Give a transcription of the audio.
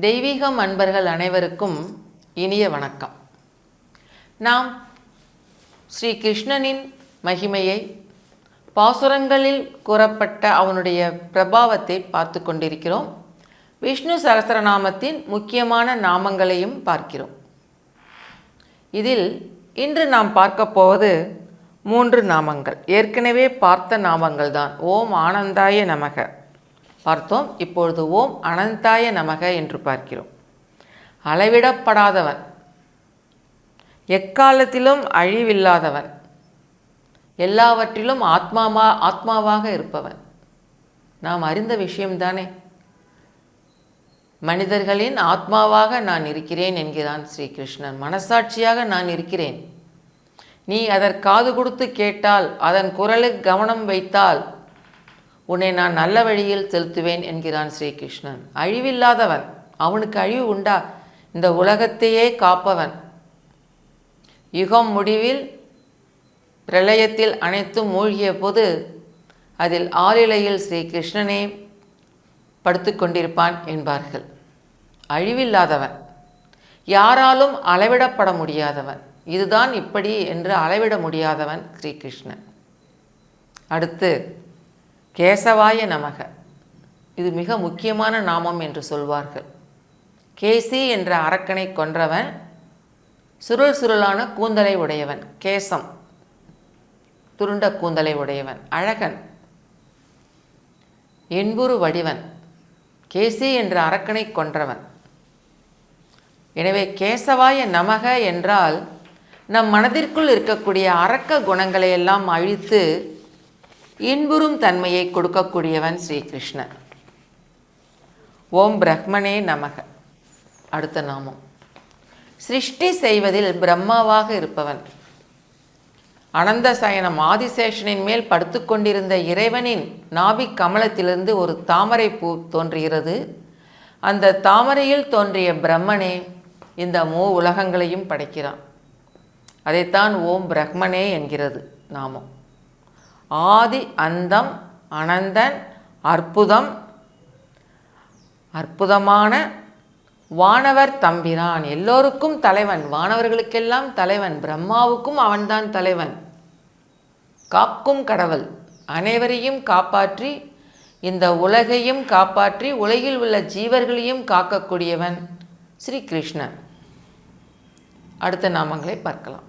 தெய்வீகம் அன்பர்கள் அனைவருக்கும் இனிய வணக்கம். நாம் ஸ்ரீ கிருஷ்ணனின் மகிமையை, பாசுரங்களில் கூறப்பட்ட அவனுடைய பிரபாவத்தை பார்த்து கொண்டிருக்கிறோம். விஷ்ணு சகஸ்ரநாமத்தின் முக்கியமான நாமங்களையும் பார்க்கிறோம். இதில் இன்று நாம் பார்க்க போவது 3 நாமங்கள். ஏற்கனவே பார்த்த நாமங்கள் தான். ஓம் ஆனந்தாய நமக பார்த்தோம். இப்பொழுது ஓம் அனந்தாய நமக என்று பார்க்கிறோம். அளவிடப்படாதவன், எக்காலத்திலும் அழிவில்லாதவன், எல்லாவற்றிலும் ஆத்மாவாக இருப்பவன். நாம் அறிந்த விஷயம்தானே. மனிதர்களின் ஆத்மாவாக நான் இருக்கிறேன் என்கிறான் ஸ்ரீகிருஷ்ணன். மனசாட்சியாக நான் இருக்கிறேன். நீ அதற்கு காது கொடுத்து கேட்டால், அதன் குரலுக்கு கவனம் வைத்தால் உன்னை நான் நல்ல வழியில் செலுத்துவேன் என்கிறான் ஸ்ரீகிருஷ்ணன். அழிவில்லாதவன், அவனுக்கு அழிவு உண்டா? இந்த உலகத்தையே காப்பவன். யுகம் முடிவில் பிரளயத்தில் அனைத்தும் மூழ்கிய போது அதில் ஆளிலையில் ஸ்ரீகிருஷ்ணனே படுத்து கொண்டிருப்பான் என்பார்கள். அழிவில்லாதவன், யாராலும் அளவிடப்பட முடியாதவன். இதுதான் இப்படி என்று அளவிட முடியாதவன் ஸ்ரீகிருஷ்ணன். அடுத்து கேசவாய நமக. இது மிக முக்கியமான நாமம் என்று சொல்வார்கள். கேசி என்ற அரக்கனை கொன்றவன், சுருளான கூந்தலை உடையவன். கேசம், துருண்ட கூந்தலை உடையவன். அழகன், என்புரு வடிவன். கேசி என்ற அரக்கனை கொன்றவன். எனவே கேசவாய நமக என்றால் நம் மனதிற்குள் இருக்கக்கூடிய அரக்க குணங்களை எல்லாம் அழித்து இன்புறும் தன்மையை கொடுக்கக்கூடியவன் ஸ்ரீகிருஷ்ணன். ஓம் பிரம்மனே நமக. அடுத்த நாமம். சிருஷ்டி செய்வதில் பிரம்மாவாக இருப்பவன். அனந்த சயனம் ஆதிசேஷனின் மேல் படுத்து கொண்டிருந்த இறைவனின் நாபி கமலத்திலிருந்து ஒரு தாமரை பூ தோன்றுகிறது. அந்த தாமரையில் தோன்றிய பிரம்மனே இந்த உலகங்களையும் படைக்கிறான். அதைத்தான் ஓம் பிரம்மனே என்கிறது நாமம். ஆதி அந்தம் அனந்தன் அற்புதம், அற்புதமான வானவர் தம்பிரான். எல்லோருக்கும் தலைவன், வானவர்களுக்கெல்லாம் தலைவன். பிரம்மாவுக்கும் அவன்தான் தலைவன். காக்கும் கடவுள், அனைவரையும் காப்பாற்றி இந்த உலகையும் காப்பாற்றி உலகில் உள்ள ஜீவர்களையும் காக்கக்கூடியவன் ஸ்ரீகிருஷ்ணன். அடுத்த நாமங்களை பார்க்கலாம்.